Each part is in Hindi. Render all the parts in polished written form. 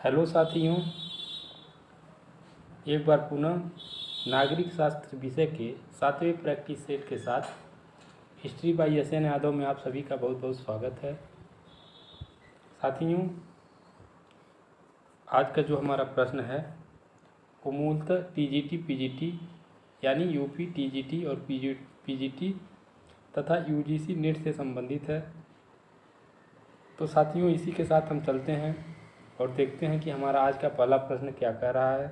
हेलो साथियों, एक बार पुनः नागरिक शास्त्र विषय के 7वें प्रैक्टिस सेट के साथ हिस्ट्री बाय SN यादव में आप सभी का बहुत बहुत स्वागत है। साथियों, आज का जो हमारा प्रश्न है वो मूलतः TGT PGT यानी UP TGT और PGT तथा UGC नेट से संबंधित है। तो साथियों, इसी के साथ हम चलते हैं और देखते हैं कि हमारा आज का पहला प्रश्न क्या कह रहा है।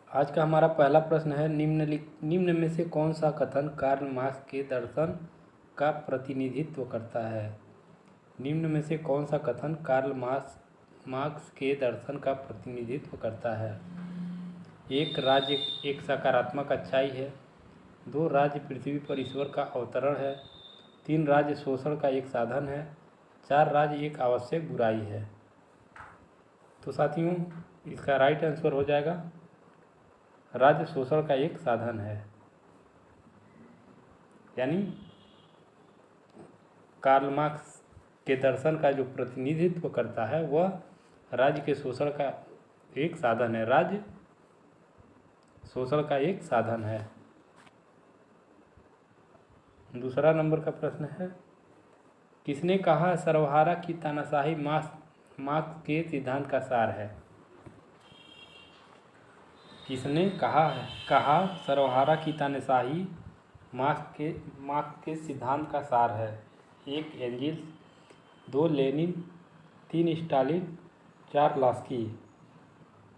आज का हमारा पहला प्रश्न है, निम्न में से कौन सा कथन कार्ल मार्क्स के दर्शन का प्रतिनिधित्व करता है। निम्न में से कौन सा कथन कार्ल मार्क्स के दर्शन का प्रतिनिधित्व करता है। 1. राज्य एक सकारात्मक अच्छाई है। 2. राज्य पृथ्वी पर ईश्वर का अवतरण है। 3. राज्य शोषण का एक साधन है। 4. राज्य एक आवश्यक बुराई है। तो साथियों, इसका राइट आंसर हो जाएगा राज्य शोषण का एक साधन है, यानी कार्ल मार्क्स के दर्शन का जो प्रतिनिधित्व करता है वह राज्य के शोषण का एक साधन है। राज्य शोषण का एक साधन है। दूसरा नंबर का प्रश्न है, किसने कहा सर्वहारा की तानाशाही मार्क्स के सिद्धांत का सार है। किसने कहा सर्वहारा की तानाशाही मार्क्स के सिद्धांत का सार है। 1. एंजिल्स, 2. लेनिन, 3. स्टालिन, 4. लास्की।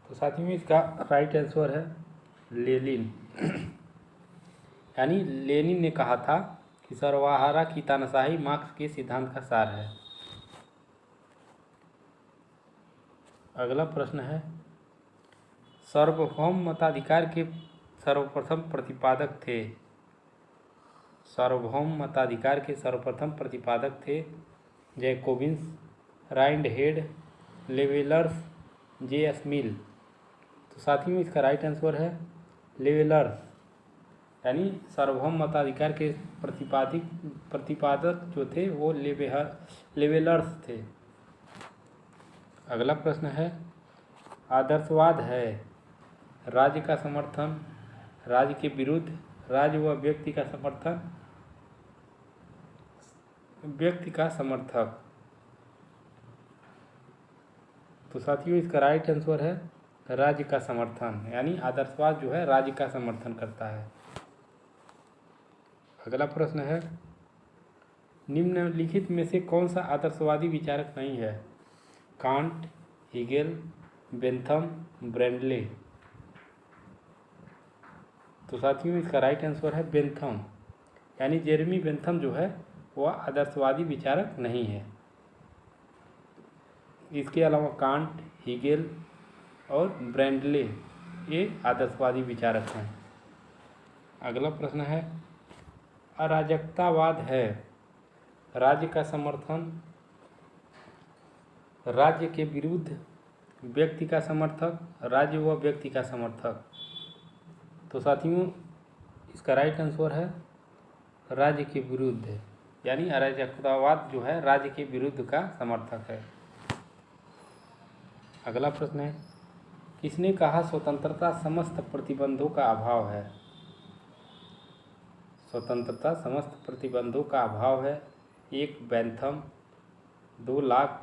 तो साथियों, इसका राइट आंसर है लेनिन। यानी लेनिन ने कहा था कि सर्वहारा की तानाशाही मार्क्स के सिद्धांत का सार है। अगला प्रश्न है, सार्वभौम मताधिकार के सर्वप्रथम प्रतिपादक थे। सार्वभौम मताधिकार के सर्वप्रथम प्रतिपादक थे जैकोबिन्स, राइंडहेड, लेवेलर्स, J.S. मिल। तो साथियों, इसका राइट आंसर है लेवेलर्स, यानी सार्वभौम मताधिकार के प्रतिपादक जो थे वो लेवेलर्स थे। अगला प्रश्न है, आदर्शवाद है राज्य का समर्थन, राज्य के विरुद्ध, राज्य व व्यक्ति का समर्थन, व्यक्ति का समर्थक। तो साथियों, इसका राइट आंसर है राज्य का समर्थन, यानी आदर्शवाद जो है राज्य का समर्थन करता है। अगला प्रश्न है, निम्नलिखित में से कौन सा आदर्शवादी विचारक नहीं है। Kant, Hegel, Bentham, Bradley. तो साथियों, इसका राइट आंसर है बेंथम, यानी जेरेमी बेंथम जो है वह आदर्शवादी विचारक नहीं है। इसके अलावा कांट, हीगेल और ब्रेंडले ये आदर्शवादी विचारक हैं। अगला प्रश्न है, अराजकतावाद है राज्य का समर्थन, राज्य के विरुद्ध, व्यक्ति का समर्थक, राज्य व व्यक्ति का समर्थक। तो साथियों, इसका राइट आंसर है राज्य के विरुद्ध, यानी अराजकतावाद जो है राज्य के विरुद्ध का समर्थक है। अगला प्रश्न है, किसने कहा स्वतंत्रता समस्त प्रतिबंधों का अभाव है। स्वतंत्रता समस्त प्रतिबंधों का अभाव है। 1. बेंथम, 2. लॉक,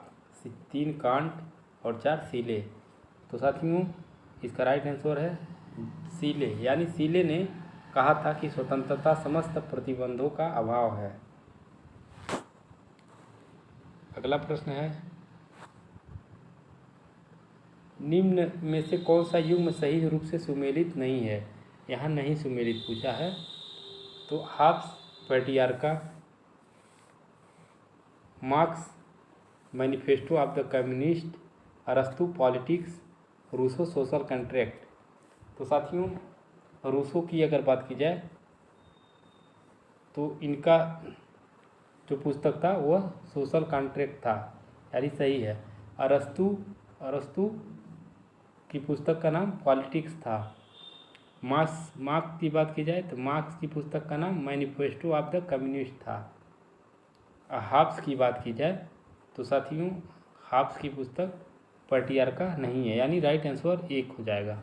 3. कांट और 4. सीले। तो साथियों, इसका राइट आंसर है सीले, यानी सीले ने कहा था कि स्वतंत्रता समस्त प्रतिबंधों का अभाव है। अगला प्रश्न है, निम्न में से कौन सा युग्म सही रूप से सुमेलित नहीं है। यहाँ नहीं सुमेलित पूछा है। तो Hobbes Patriarcha, Marx manifesto of the communist, अरस्तु पॉलिटिक्स, रूसो सोशल कॉन्ट्रैक्ट। तो साथियों, रूसो की अगर बात की जाए तो इनका जो पुस्तक था वह सोशल कॉन्ट्रैक्ट था, यानी सही है। अरस्तु की पुस्तक का नाम पॉलिटिक्स था। मार्क्स की बात की जाए तो मार्क्स की पुस्तक का नाम मैनिफेस्टो ऑफ द कम्युनिस्ट था। हाब्स की बात की जाए तो साथियों, हाब्स की पुस्तक पर्टियार्का नहीं है, यानी राइट आंसर 1 हो जाएगा।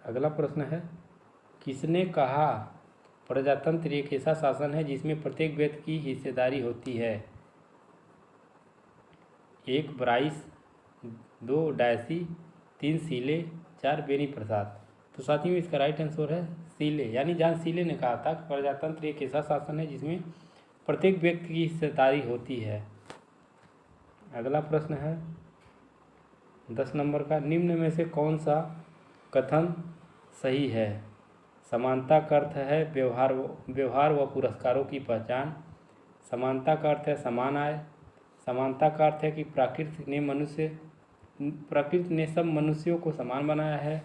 अगला प्रश्न है, किसने कहा प्रजातंत्र एक ऐसा शासन है जिसमें प्रत्येक व्यक्ति की हिस्सेदारी होती है? 1 ब्राइस, 2 डायसी, 3 सीले, 4 बेनी प्रसाद। तो साथियों इसका राइट आंसर है सीले, यानी जॉन सीले ने कहा था कि प्रजातंत्र एक ऐसा शासन है जिसमें प्रत्येक व्यक्ति की हिस्सेदारी होती है। अगला प्रश्न है 10 नंबर का, निम्न में से कौन सा कथन सही है? समानता का अर्थ है व्यवहार व पुरस्कारों की पहचान। समानता का अर्थ है समान आय। समानता का अर्थ है कि प्रकृति ने सब मनुष्यों को समान बनाया है।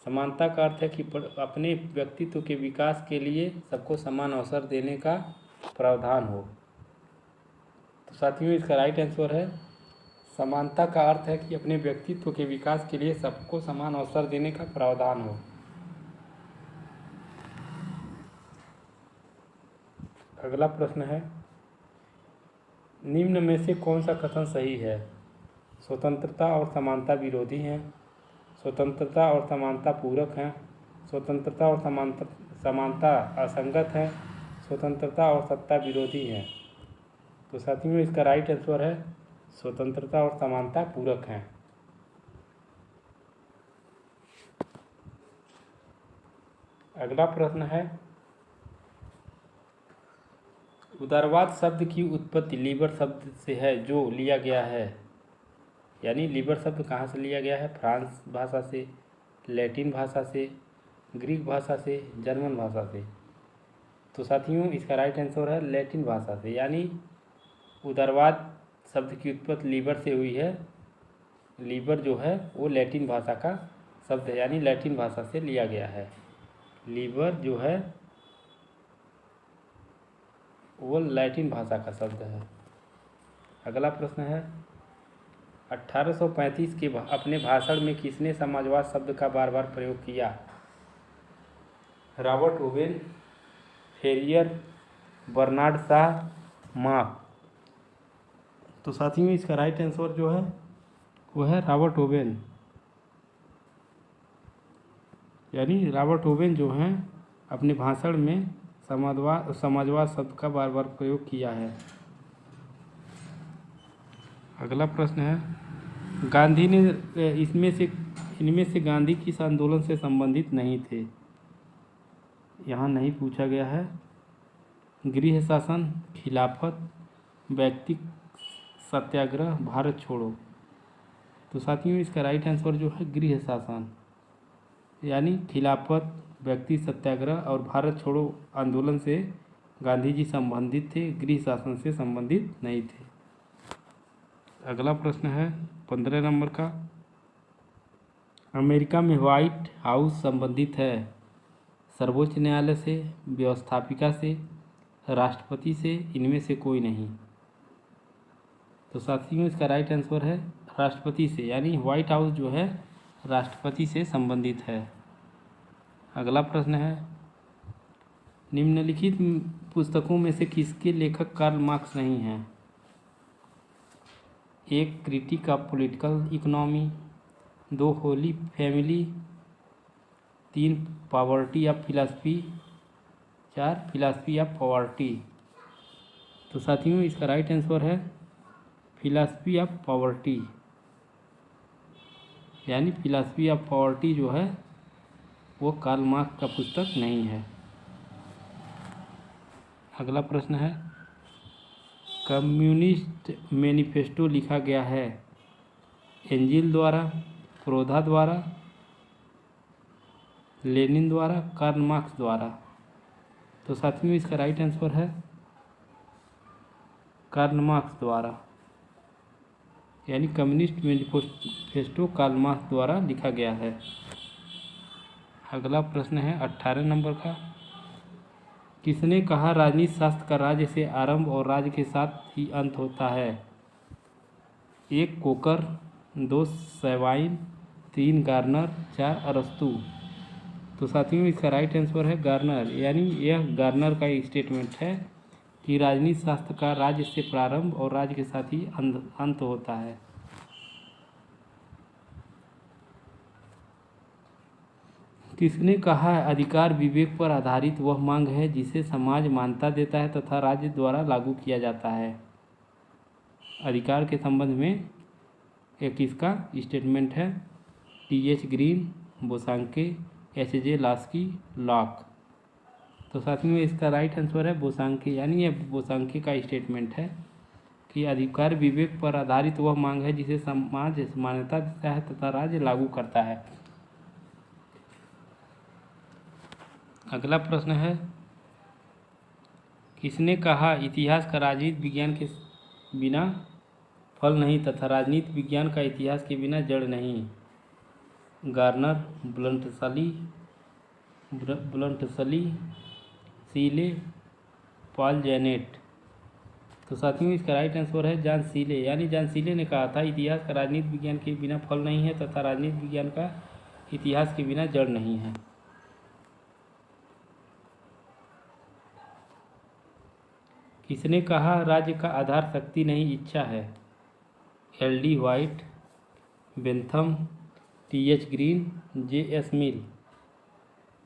समानता का अर्थ है कि अपने व्यक्तित्व के विकास के लिए सबको समान अवसर देने का प्रावधान हो। तो साथियों इसका राइट आंसर है समानता का अर्थ है कि अपने व्यक्तित्व के विकास के लिए सबको समान अवसर देने का प्रावधान हो। अगला प्रश्न है, निम्न में से कौन सा कथन सही है? स्वतंत्रता और समानता विरोधी हैं। स्वतंत्रता और समानता पूरक हैं। स्वतंत्रता और समानता असंगत है। स्वतंत्रता और सत्ता विरोधी हैं। तो साथियों इसका राइट आंसर है स्वतंत्रता और समानता पूरक हैं। अगला प्रश्न है, उदारवाद शब्द की उत्पत्ति लीबर शब्द से है जो लिया गया है, यानी लीबर शब्द कहाँ से लिया गया है? फ्रांस भाषा से, लैटिन भाषा से, ग्रीक भाषा से, जर्मन भाषा से। तो साथियों इसका राइट आंसर है लैटिन भाषा से, यानी उदारवाद शब्द की उत्पत्ति लीबर से हुई है। लीबर जो है वो लैटिन भाषा का शब्द है, यानी लैटिन भाषा से लिया गया है। लीबर जो है वो लैटिन भाषा का शब्द है। अगला प्रश्न है, 1835 के अपने भाषण में किसने समाजवाद शब्द का बार बार प्रयोग किया? Robert Owen, Fourier, Bernard Shaw, Marx. तो साथियों इसका राइट आंसर जो है वो है रॉबर्ट ओवेन, यानी रॉबर्ट ओवेन जो हैं अपने भाषण में समाजवाद शब्द का बार बार प्रयोग किया है। अगला प्रश्न है, गांधी ने इनमें से गांधी किस आंदोलन से संबंधित नहीं थे? यहाँ नहीं पूछा गया है। गृह शासन, खिलाफत, व्यक्ति सत्याग्रह, भारत छोड़ो। तो साथियों इसका राइट आंसर जो है गृह शासन, यानी खिलाफत, व्यक्ति सत्याग्रह और भारत छोड़ो आंदोलन से गांधी जी संबंधित थे, गृह शासन से संबंधित नहीं थे। अगला प्रश्न है 15 नंबर का, अमेरिका में व्हाइट हाउस संबंधित है सर्वोच्च न्यायालय से, व्यवस्थापिका से, राष्ट्रपति से, इनमें से कोई नहीं। तो साथियों इसका राइट आंसर है राष्ट्रपति से, यानी व्हाइट हाउस जो है राष्ट्रपति से संबंधित है। अगला प्रश्न है, निम्नलिखित पुस्तकों में से किसके लेखक कार्ल मार्क्स नहीं हैं? 1 critic of political economy, 2 Holi family, 3 poverty of philosophy, 4 philosophy of poverty. तो साथियों इसका राइट आंसर है फिलॉसफी ऑफ पॉवर्टी, यानी फिलॉसफी ऑफ पॉवर्टी जो है वो कार्ल मार्क्स का पुस्तक नहीं है। अगला प्रश्न है, कम्युनिस्ट मैनिफेस्टो लिखा गया है एंजिल द्वारा, क्रोधा द्वारा, लेनिन द्वारा, कार्ल मार्क्स द्वारा। तो साथियों इसका राइट आंसर है कार्ल मार्क्स द्वारा, यानी कम्युनिस्ट मैनिफेस्टो कार्ल मार्क्स द्वारा लिखा गया है। अगला प्रश्न है 18 नंबर का, किसने कहा राजनीति शास्त्र का राज्य से आरंभ और राज्य के साथ ही अंत होता है? 1 कोकर, 2 सैवाइन, 3 गार्नर, 4 अरस्तू। तो साथियों इसका राइट आंसर है गार्नर, यानी यह गार्नर का एक स्टेटमेंट है कि राजनीति शास्त्र का राज्य से प्रारंभ और राज्य के साथ ही अंत होता है। किसने कहा है अधिकार विवेक पर आधारित वह मांग है जिसे समाज मान्यता देता है तथा राज्य द्वारा लागू किया जाता है। अधिकार के संबंध में एक इसका स्टेटमेंट है T H. Green, Bosanquet, H J. Laski, Locke. तो साथ में इसका राइट आंसर है बोसांके, यानी ये बोसांके का स्टेटमेंट है कि अधिकार विवेक पर आधारित वह मांग है जिसे समाज मान्यता देता है तथा राज्य लागू करता है। अगला प्रश्न है किसने कहा इतिहास का राजनीति विज्ञान के बिना फल नहीं तथा राजनीति विज्ञान का इतिहास के बिना जड़ नहीं। Garner, Bluntschli, Seeley, Paul Janet. तो साथियों इसका राइट आंसर है जॉन सीले, यानी जॉन सीले ने कहा था इतिहास का राजनीति विज्ञान के बिना फल नहीं है तथा राजनीति विज्ञान का इतिहास के बिना जड़ नहीं है। किसने कहा राज्य का आधार शक्ति नहीं इच्छा है। L D. White, Bentham, T H. Green, J S. Mill.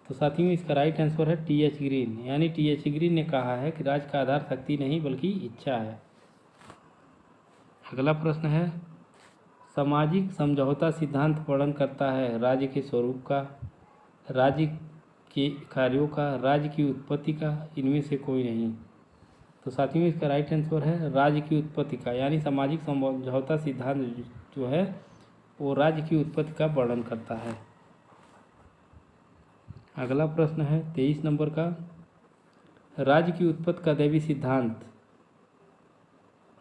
तो साथियों इसका राइट आंसर है टी.एच. ग्रीन, यानी टी.एच. ग्रीन ने कहा है कि राज्य का आधार शक्ति नहीं बल्कि इच्छा है। अगला प्रश्न है सामाजिक समझौता सिद्धांत वर्णन करता है राज्य के स्वरूप का, राज्य के कार्यों का, राज्य की उत्पत्ति का, इनमें से कोई नहीं। तो साथियों इसका राइट आंसर है राज्य की उत्पत्ति का, यानी सामाजिक समझौता सिद्धांत जो है वो राज्य की उत्पत्ति का वर्णन करता है। अगला प्रश्न है 23 नंबर का राज्य की उत्पत्ति का दैवी सिद्धांत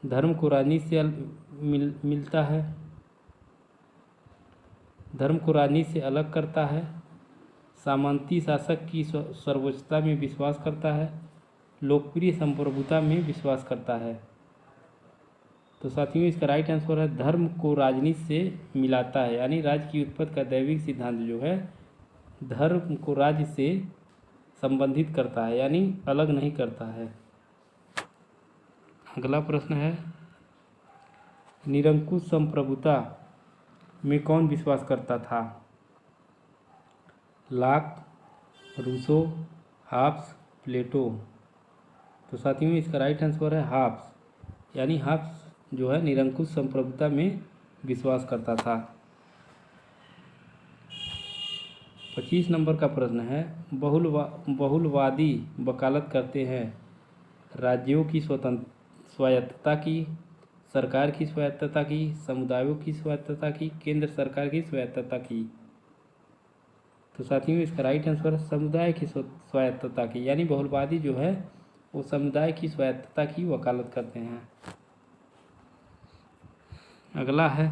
धर्म को राजनीति से मिलता है, धर्म को राजनीति से अलग करता है, सामंती शासक की सर्वोच्चता में विश्वास करता है, लोकप्रिय संप्रभुता में विश्वास करता है। तो साथियों इसका राइट आंसर है धर्म को राजनीति से मिलाता है, यानी राज्य की उत्पत्ति का दैविक सिद्धांत जो है धर्म को राज्य से संबंधित करता है, यानी अलग नहीं करता है। अगला प्रश्न है निरंकुश संप्रभुता में कौन विश्वास करता था। लॉक, रूसो, हॉब्स, प्लेटो। तो साथियों इसका राइट आंसर है हॉब्स, यानी हॉब्स जो है निरंकुश संप्रभुता में विश्वास करता था। 25 नंबर का प्रश्न है बहुलवादी वकालत करते हैं राज्यों की स्वायत्तता की, सरकार की स्वायत्तता की, समुदायों की स्वायत्तता की, केंद्र सरकार की स्वायत्तता की। तो साथियों इसका राइट आंसर है समुदाय की स्वायत्तता की, यानी बहुलवादी जो है वो समुदाय की स्वायत्तता की वकालत करते हैं। अगला है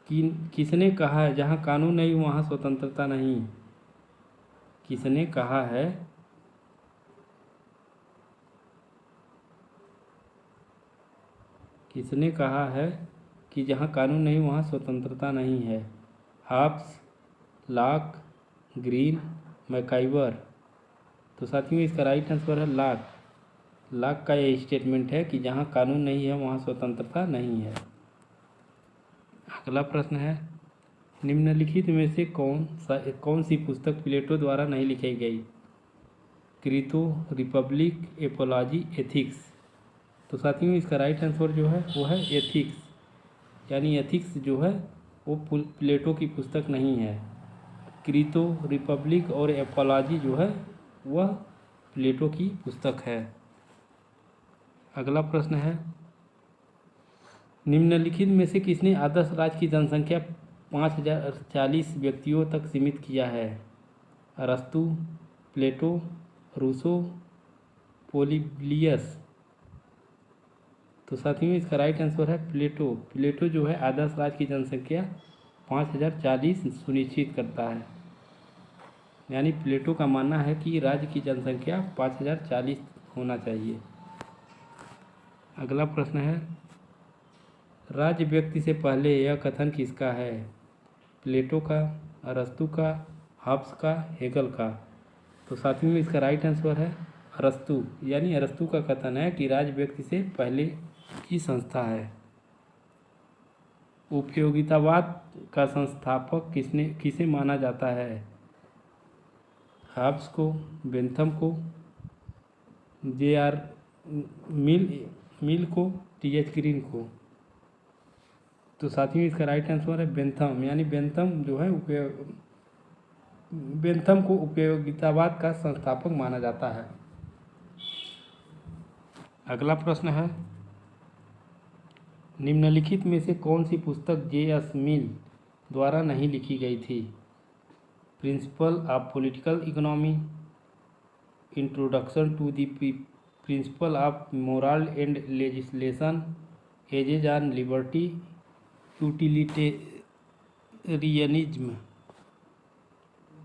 कि किसने कहा है जहाँ कानून नहीं वहाँ स्वतंत्रता नहीं। किसने कहा है किसने कहा है कि जहाँ कानून नहीं वहाँ स्वतंत्रता नहीं है। Hobbes, Locke, Green, MacIver. तो साथियों इसका राइट आंसर है लॉक। लॉक का यह स्टेटमेंट है कि जहाँ कानून नहीं है वहाँ स्वतंत्रता नहीं है। अगला प्रश्न है निम्नलिखित में से कौन सी पुस्तक प्लेटो द्वारा नहीं लिखी गई। क्रीतो, रिपब्लिक, एपोलॉजी, एथिक्स। तो साथियों इसका राइट आंसर जो है वो है एथिक्स, यानी एथिक्स जो है वो प्लेटो की पुस्तक नहीं है। क्रीतो, रिपब्लिक और एपोलॉजी जो है वह प्लेटो की पुस्तक है। अगला प्रश्न है निम्नलिखित में से किसने आदर्श राज्य की जनसंख्या 5040 व्यक्तियों तक सीमित किया है। अरस्तु, प्लेटो, रूसो, पोलिबियस। तो साथियों इसका राइट आंसर है प्लेटो। प्लेटो जो है आदर्श राज्य की जनसंख्या 5040 सुनिश्चित करता है, यानी प्लेटो का मानना है कि राज्य की जनसंख्या 5040 होना चाहिए। अगला प्रश्न है राज्य व्यक्ति से पहले यह कथन किसका है। प्लेटो का, अरस्तु का, हॉब्स का, हेगल का। तो साथियों इसका राइट आंसर है अरस्तु, यानी अरस्तु का कथन है कि राज्य व्यक्ति से पहले की संस्था है। उपयोगितावाद का संस्थापक किसे माना जाता है? हॉब्स को, बेंथम को, J.R. मिल को, T.H. ग्रीन को। तो साथियों इसका राइट आंसर है बेंथम, यानी बेंथम जो है बेंथम को उपयोगितावाद का संस्थापक माना जाता है। अगला प्रश्न है, निम्नलिखित में से कौन सी पुस्तक J.S. मिल द्वारा नहीं लिखी गई थी? Principle of political economy, introduction to the principle of moral and legislation, essays on liberty, utilitarianism.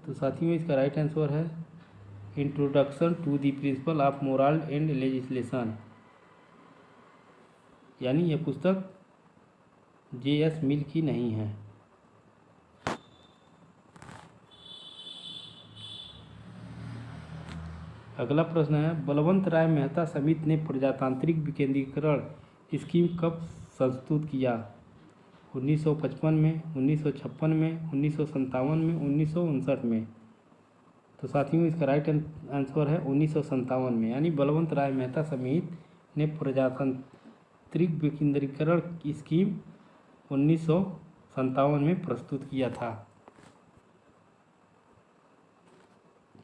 तो साथियों इसका राइट आंसर है introduction to the principle of moral and legislation, यानी यह पुस्तक J.S. मिल की नहीं है। अगला प्रश्न है, बलवंत राय मेहता समिति ने प्रजातांत्रिक विकेंद्रीकरण स्कीम कब संस्तुत किया? 1955 में, 1956 में, 1957 में, 1959 में। तो साथियों इसका राइट आंसर है 1957 में, यानी बलवंत राय मेहता समिति ने प्रजातांत्रिक विकेंद्रीकरण की स्कीम 1957 में प्रस्तुत किया था।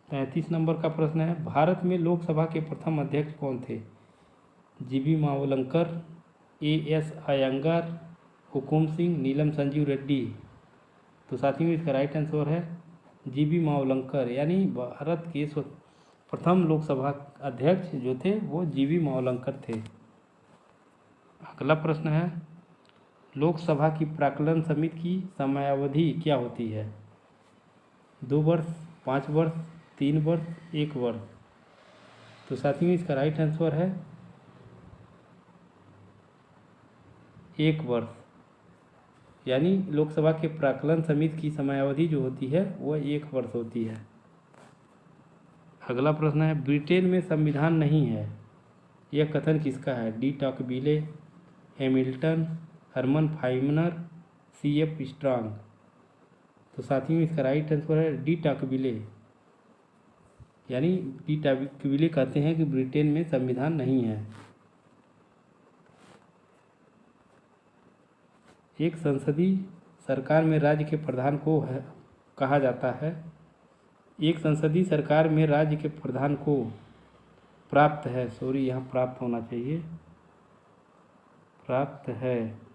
35 नंबर का प्रश्न है, भारत में लोकसभा के प्रथम अध्यक्ष कौन थे? G.B. मावलंकर, A.S. अयंगार, हुकुम सिंह, नीलम संजीव रेड्डी। तो साथियों इसका राइट आंसर है G.B. मावलंकर, यानी भारत के प्रथम लोकसभा अध्यक्ष जो थे वो G.B. मावलंकर थे। अगला प्रश्न है, लोकसभा की प्राक्कलन समिति की समयावधि क्या होती है? 2 वर्ष, 5 वर्ष, 3 वर्ष, 1 वर्ष। तो साथियों इसका राइट आंसर है 1 वर्ष, यानी लोकसभा के प्राक्कलन समिति की समयावधि जो होती है वह 1 वर्ष होती है। अगला प्रश्न है, ब्रिटेन में संविधान नहीं है, यह कथन किसका है? De Tocqueville, Hamilton, Herman Finer, C.F. Strong. तो साथियों इसका राइट आंसर है डी टॉकविले, यानी डी टॉकविले कहते हैं कि ब्रिटेन में संविधान नहीं है। एक संसदीय सरकार में राज्य के प्रधान को कहा जाता है। एक संसदीय सरकार में राज्य के प्रधान को प्राप्त है, सॉरी यहाँ प्राप्त होना चाहिए, प्राप्त है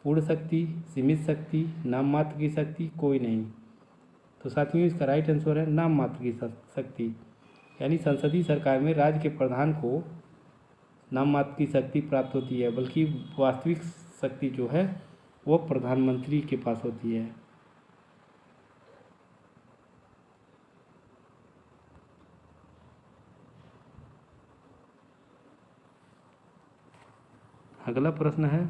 पूर्ण शक्ति, सीमित शक्ति, नाम मात्र की शक्ति, कोई नहीं। तो साथियों इसका राइट आंसर है नाम मात्र की शक्ति, यानी संसदीय सरकार में राज्य के प्रधान को नाम मात्र की शक्ति प्राप्त होती है, बल्कि वास्तविक शक्ति जो है वो प्रधानमंत्री के पास होती है। अगला प्रश्न है,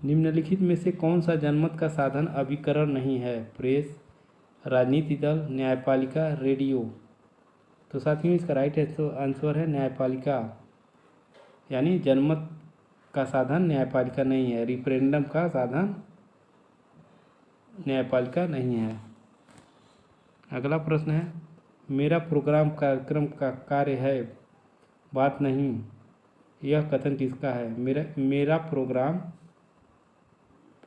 निम्नलिखित में से कौन सा जनमत का साधन अभिकरण नहीं है? प्रेस, राजनीति दल, न्यायपालिका, रेडियो। तो साथियों इसका राइट आंसर है न्यायपालिका, यानी जनमत का साधन न्यायपालिका नहीं है, रिफरेंडम का साधन न्यायपालिका नहीं है। अगला प्रश्न है, मेरा प्रोग्राम कार्यक्रम का कार्य है बात नहीं, यह कथन किसका है? मेरा प्रोग्राम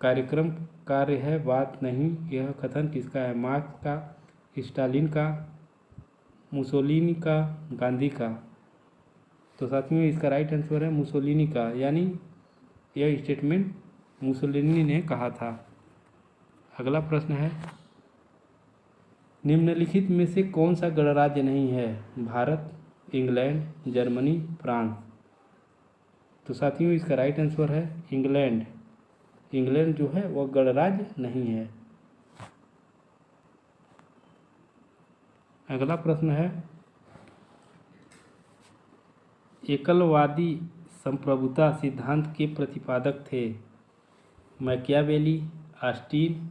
कार्यक्रम कार्य है बात नहीं, यह कथन किसका है? मार्क्स का, स्टालिन का, मुसोलिनी का, गांधी का। तो साथियों इसका राइट आंसर है मुसोलिनी का, यानी यह स्टेटमेंट मुसोलिनी ने कहा था। अगला प्रश्न है, निम्नलिखित में से कौन सा गणराज्य नहीं है? Bharat, England, Germany, France. तो साथियों इसका राइट आंसर है इंग्लैंड। इंग्लैंड जो है वह गणराज्य नहीं है। अगला प्रश्न है, एकलवादी संप्रभुता सिद्धांत के प्रतिपादक थे? मैकियावेली, ऑस्टिन,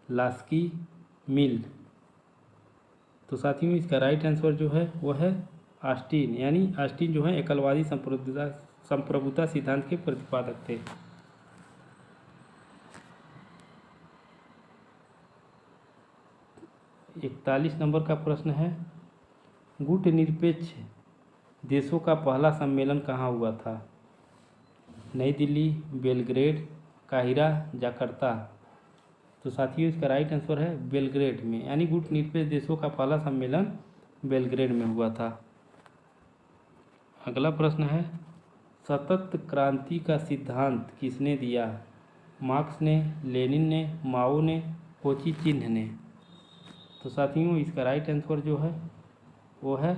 लास्की, मिल। तो साथियों इसका राइट आंसर जो है वो है ऑस्टिन, यानी ऑस्टिन जो है एकलवादी संप्रभुता सिद्धांत के प्रतिपादक थे। 41 नंबर का प्रश्न है, गुटनिरपेक्ष देशों का पहला सम्मेलन कहाँ हुआ था? नई दिल्ली, बेलग्रेड, काहिरा, जकार्ता। तो साथियों इसका राइट आंसर है बेलग्रेड में, यानी गुटनिरपेक्ष देशों का पहला सम्मेलन बेलग्रेड में हुआ था। अगला प्रश्न है, सतत क्रांति का सिद्धांत किसने दिया? मार्क्स ने, लेनिन ने, माओ ने, हो ची चिन्ह ने। तो साथियों इसका राइट आंसर जो है वो है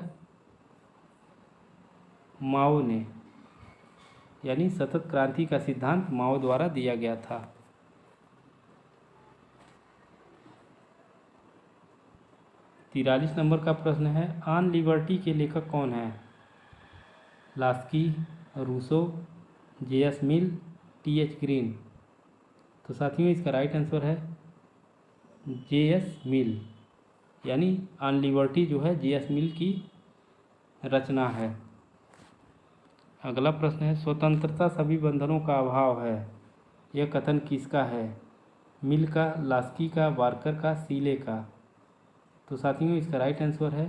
माओ ने, यानी सतत क्रांति का सिद्धांत माओ द्वारा दिया गया था। 43 नंबर का प्रश्न है, ऑन लिबर्टी के लेखक कौन है? Laski, Rousseau, J S. Mill, T H. Green. तो साथियों इसका राइट आंसर है जे.एस. मिल, यानी ऑन लिबर्टी जो है जे.एस. मिल की रचना है। अगला प्रश्न है, स्वतंत्रता सभी बंधनों का अभाव है, यह कथन किसका है? मिल का, लास्की का, बार्कर का, सीले का। तो साथियों इसका राइट आंसर है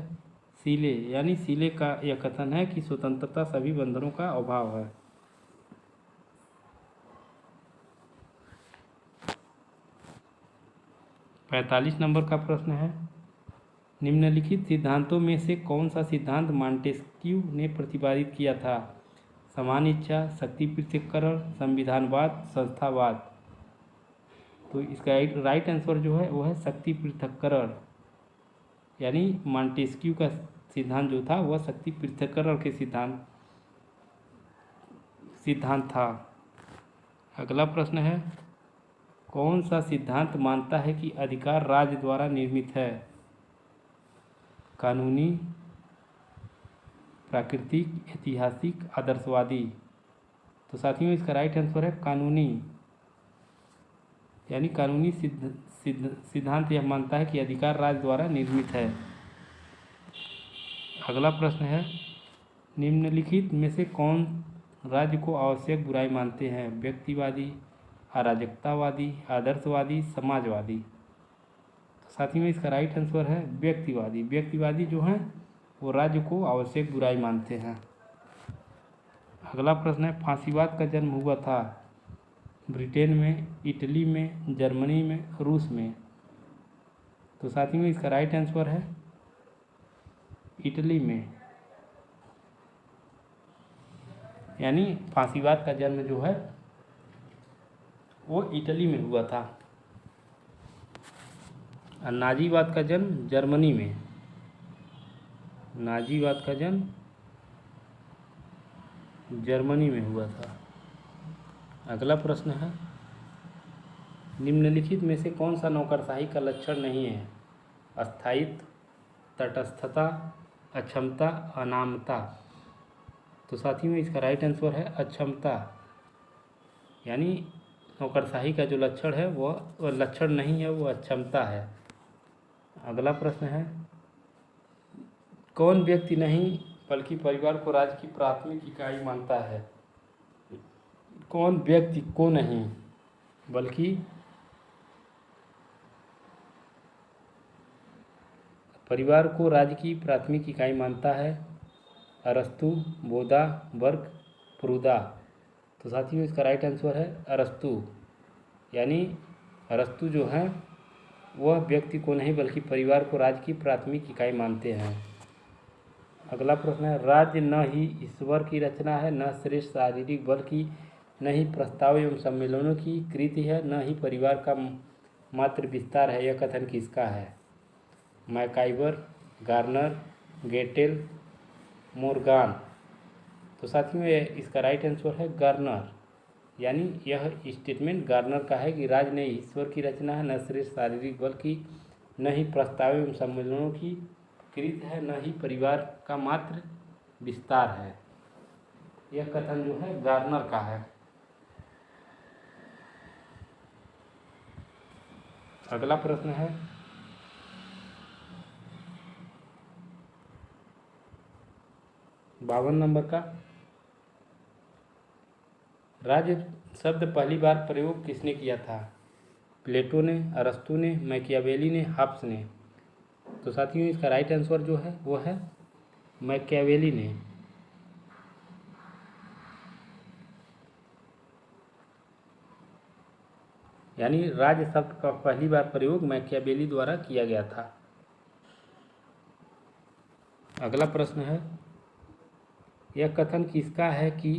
सीले, यानी सीले का यह कथन है कि स्वतंत्रता सभी बंधनों का अभाव है। पैंतालीस नंबर का प्रश्न है, निम्नलिखित सिद्धांतों में से कौन सा सिद्धांत मॉन्टेस्क्यू ने प्रतिपादित किया था? समान इच्छा, शक्ति पृथक्करण, संविधानवाद, संस्थावाद। तो इसका राइट आंसर जो है वो है शक्ति पृथक्करण, यानी मॉन्टेस्क्यू का सिद्धांत जो था वह शक्ति पृथक्करण के सिद्धांत था। अगला प्रश्न है, कौन सा सिद्धांत मानता है कि अधिकार राज्य द्वारा निर्मित है? कानूनी, प्राकृतिक, ऐतिहासिक, आदर्शवादी। तो साथियों इसका राइट आंसर है कानूनी, यानी कानूनी सिद्धांत यह मानता है कि अधिकार राज्य द्वारा निर्मित है। अगला प्रश्न है, निम्नलिखित में से कौन राज्य को आवश्यक बुराई मानते हैं? व्यक्तिवादी, अराजकतावादी, आदर्शवादी, समाजवादी। तो साथियों इसका राइट आंसर है व्यक्तिवादी। व्यक्तिवादी जो हैं वो राज्य को आवश्यक बुराई मानते हैं। अगला प्रश्न है, फांसीवाद का जन्म हुआ था ब्रिटेन में, इटली में, जर्मनी में, रूस में। तो साथियों इसका राइट आंसर है इटली में, यानी फांसीवाद का जन्म जो है वो इटली में हुआ था। और नाजीवाद का जन्म जर्मनी में, नाजीवाद का जन्म जर्मनी में हुआ था। अगला प्रश्न है, निम्नलिखित में से कौन सा नौकरशाही का लक्षण नहीं है? अस्थायित्व, तटस्थता, अक्षमता, अनामता। तो साथियों इसका राइट आंसर है अक्षमता, यानी नौकरशाही का जो लक्षण है वह लक्षण नहीं है, वो अक्षमता है। अगला प्रश्न है, कौन व्यक्ति नहीं बल्कि परिवार को राज्य की प्राथमिक इकाई मानता है? कौन व्यक्ति को नहीं बल्कि परिवार को राज्य की प्राथमिक इकाई मानता है? अरस्तु, बोधा, बर्ग, प्रूदा। तो साथियों इसका राइट आंसर है अरस्तु, यानी अरस्तु जो है वह व्यक्ति को नहीं बल्कि परिवार को राज्य की प्राथमिक इकाई मानते हैं। अगला प्रश्न है, राज्य न ही ईश्वर की रचना है, न श्रेष्ठ शारीरिक बल की, न ही प्रस्ताव एवं सम्मेलनों की कृति है, न ही परिवार का मात्र विस्तार है, यह कथन किसका है? MacIver, Garner, Gettell, Morgan. तो साथियों इसका राइट आंसर है गार्नर, यानी यह स्टेटमेंट गार्नर का है कि राज्य ने ईश्वर की रचना है, न श्रेष्ठ शारीरिक बल की, न ही प्रस्ताव एवं सम्मेलनों की कृत है, न ही परिवार का मात्र विस्तार है। यह कथन जो है गार्नर का है। अगला प्रश्न है, 52 नंबर का, राज्य शब्द पहली बार प्रयोग किसने किया था? प्लेटो ने, अरस्तु ने, मैकियावेली ने, हॉब्स ने। तो साथियों इसका राइट आंसर जो है वो है मैकियावेली ने। यानी राज्य शब्द का पहली बार प्रयोग मैकियावेली द्वारा किया गया था। अगला प्रश्न है, यह कथन किसका है कि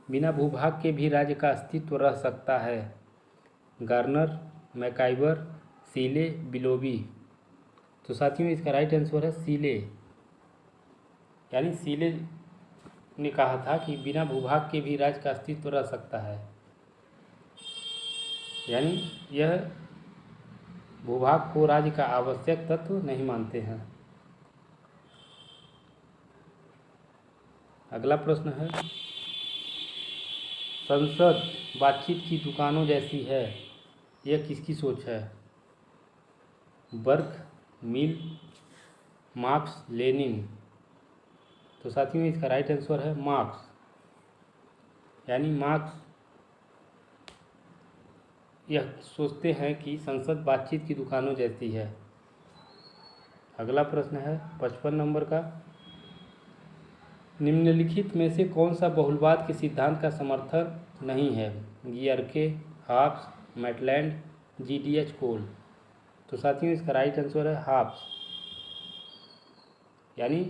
बिना भूभाग के भी राज्य का अस्तित्व रह सकता है? Garner, MacIver, Seeley, Willoughby. तो साथियों इसका राइट आंसर है सीले। यानी सीले ने कहा था कि बिना भूभाग के भी राज्य का अस्तित्व रह सकता है। यानी यह भूभाग को राज्य का आवश्यक तत्व नहीं मानते हैं। अगला प्रश्न है, संसद बातचीत की दुकानों जैसी है, यह किसकी सोच है? बर्ग, मिल, मार्क्स, लेनिन। तो साथियों इसका राइट आंसर है मार्क्स। यानी मार्क्स यह सोचते हैं कि संसद बातचीत की दुकानों जैसी है। अगला प्रश्न है 55 नंबर का, निम्नलिखित में से कौन सा बहुलवाद के सिद्धांत का समर्थक नहीं है? गियरके, हॉब्स, मैटलैंड, GDH कोल। तो साथियों इसका राइट आंसर है हॉब्स। यानी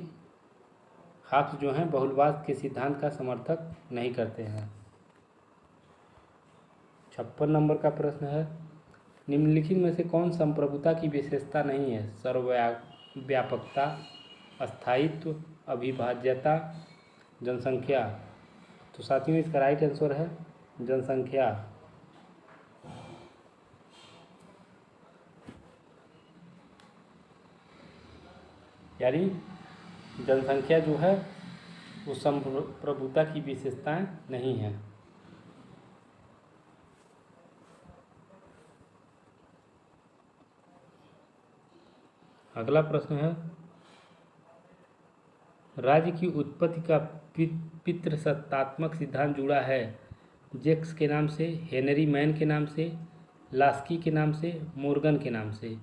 हॉब्स जो हैं बहुलवाद के सिद्धांत का समर्थक नहीं करते हैं। 56 नंबर का प्रश्न है, निम्नलिखित में से कौन संप्रभुता की विशेषता नहीं है? सर्वव्यापकता, स्थायित्व, अविभाज्यता, जनसंख्या। तो साथियों इसका राइट आंसर है जनसंख्या। यानी जनसंख्या जो है वो संप्रभुता की विशेषताएं नहीं है। अगला प्रश्न है, राज्य की उत्पत्ति का पितृसत्तात्मक सिद्धांत जुड़ा है जेक्स के नाम से, हेनरी मैन के नाम से, लास्की के नाम से, मोर्गन के नाम से।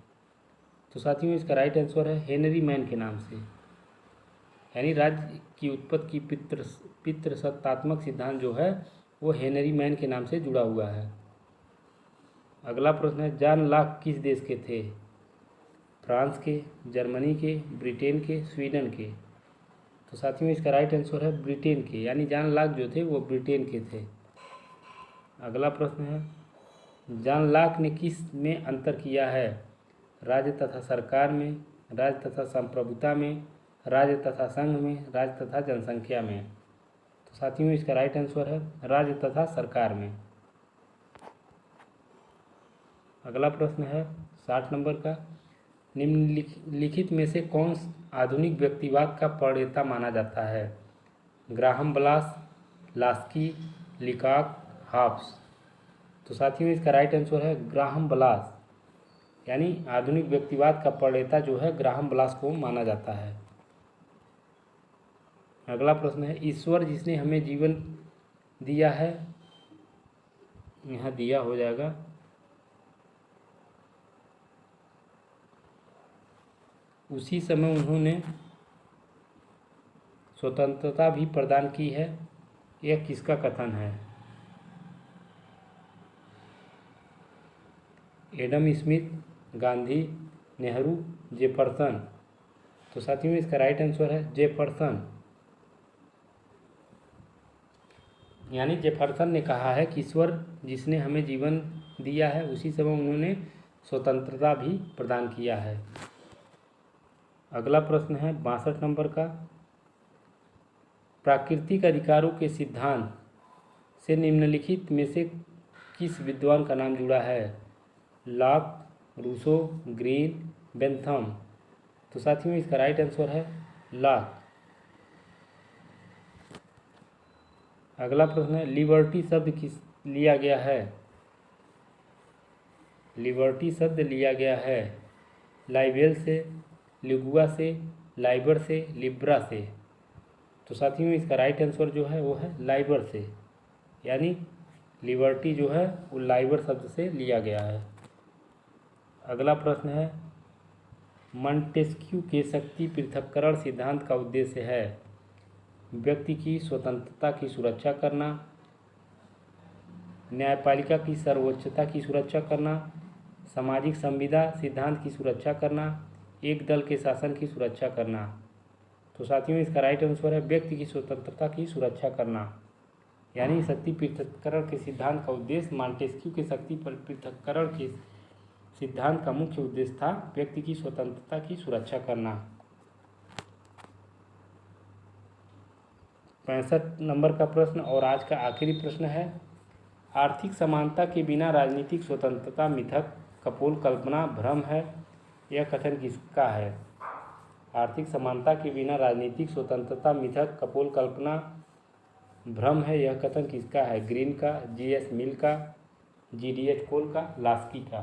तो साथियों इसका राइट आंसर है हेनरी मैन के नाम से। यानी राज्य की उत्पत्ति की पितृसत्तात्मक सिद्धांत जो है वो हेनरी मैन के नाम से जुड़ा हुआ है। अगला प्रश्न है, जॉन लॉक किस देश के थे? फ्रांस के, जर्मनी के, ब्रिटेन के, स्वीडन के। तो साथियों इसका राइट आंसर है ब्रिटेन के। यानी जॉन लॉक जो थे वो ब्रिटेन के थे। अगला प्रश्न है, जॉन लॉक ने किस में अंतर किया है? राज्य तथा सरकार में, राज्य तथा संप्रभुता में, राज्य तथा संघ में, राज्य तथा जनसंख्या में। तो साथियों इसका राइट आंसर है राज्य तथा सरकार में। अगला प्रश्न है 60 नंबर का, निम्नलिखित में से कौन आधुनिक व्यक्तिवाद का प्रणेता माना जाता है? Graham Wallas, Laski, Leacock, Hobbes. तो साथियों इसका राइट आंसर है ग्राहम ब्लास। यानी आधुनिक व्यक्तिवाद का प्रणेता जो है ग्राहम ब्लास को माना जाता है। अगला प्रश्न है, ईश्वर जिसने हमें जीवन दिया है, यहाँ दिया हो जाएगा, उसी समय उन्होंने स्वतंत्रता भी प्रदान की है, यह किसका कथन है? Adam Smith, Gandhi, Nehru, Jefferson. तो साथियों इसका राइट आंसर है जेफरसन। यानी जेफरसन ने कहा है कि ईश्वर जिसने हमें जीवन दिया है उसी समय उन्होंने स्वतंत्रता भी प्रदान किया है। अगला प्रश्न है 62 नंबर का, प्राकृतिक अधिकारों के सिद्धांत से निम्नलिखित में से किस विद्वान का नाम जुड़ा है? Locke, Rousseau, Green, Bentham. तो साथियों इसका राइट आंसर है लॉक। अगला प्रश्न है, लिबर्टी शब्द किस लिया गया है? लिबर्टी शब्द लिया गया है लाइबेल से, लिगुआ से, लाइबर से, लिब्रा से। तो साथियों इसका राइट आंसर जो है वो है लाइबर से, यानी लिबर्टी जो है वो लाइबर शब्द से लिया गया है। अगला प्रश्न है, मॉन्टेस्क्यू के शक्ति पृथक्करण सिद्धांत का उद्देश्य है व्यक्ति की स्वतंत्रता की सुरक्षा करना, न्यायपालिका की सर्वोच्चता की सुरक्षा करना, सामाजिक संविदा सिद्धांत की सुरक्षा करना, एक दल के शासन की सुरक्षा करना। तो साथियों इसका राइट आंसर है व्यक्ति की स्वतंत्रता की सुरक्षा करना, यानी शक्ति पृथक्करण के सिद्धांत का उद्देश्य मॉन्टेस्क्यू के शक्ति पृथक्करण के सिद्धांत का मुख्य उद्देश्य था व्यक्ति की स्वतंत्रता की सुरक्षा करना। 65 नंबर का प्रश्न और आज का आखिरी प्रश्न है, आर्थिक समानता के बिना राजनीतिक स्वतंत्रता मिथक, कपोल, कल्पना, भ्रम है, यह कथन किसका है? आर्थिक समानता के बिना राजनीतिक स्वतंत्रता मिथक, कपोल, कल्पना, भ्रम है, यह कथन किसका है? ग्रीन का, जीएस मिल का, जीडीएच कोल का, लास्की का।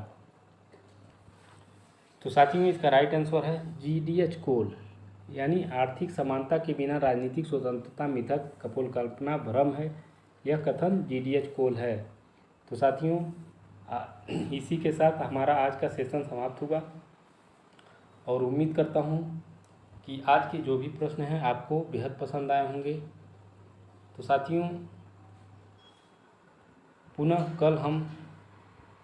तो साथियों इसका राइट आंसर है जीडीएच कोल, यानी आर्थिक समानता के बिना राजनीतिक स्वतंत्रता मिथक, कपोल, कल्पना, भ्रम है, यह कथन जीडीएच कोल है। तो साथियों इसी के साथ हमारा आज का सेशन समाप्त हुआ और उम्मीद करता हूँ कि आज के जो भी प्रश्न हैं आपको बेहद पसंद आए होंगे। तो साथियों पुनः कल हम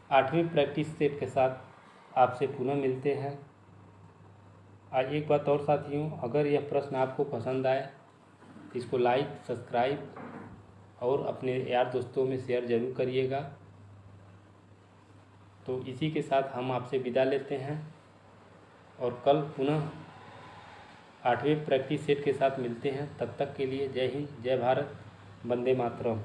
8वें प्रैक्टिस सेट के साथ आपसे पुनः मिलते हैं। आज एक बात और साथियों, अगर यह प्रश्न आपको पसंद आए तो इसको लाइक, सब्सक्राइब और अपने यार दोस्तों में शेयर ज़रूर करिएगा। तो इसी के साथ हम आपसे विदा लेते हैं और कल पुनः 8वें प्रैक्टिस सेट के साथ मिलते हैं। तब तक के लिए जय हिंद, जय भारत, वंदे मातरम।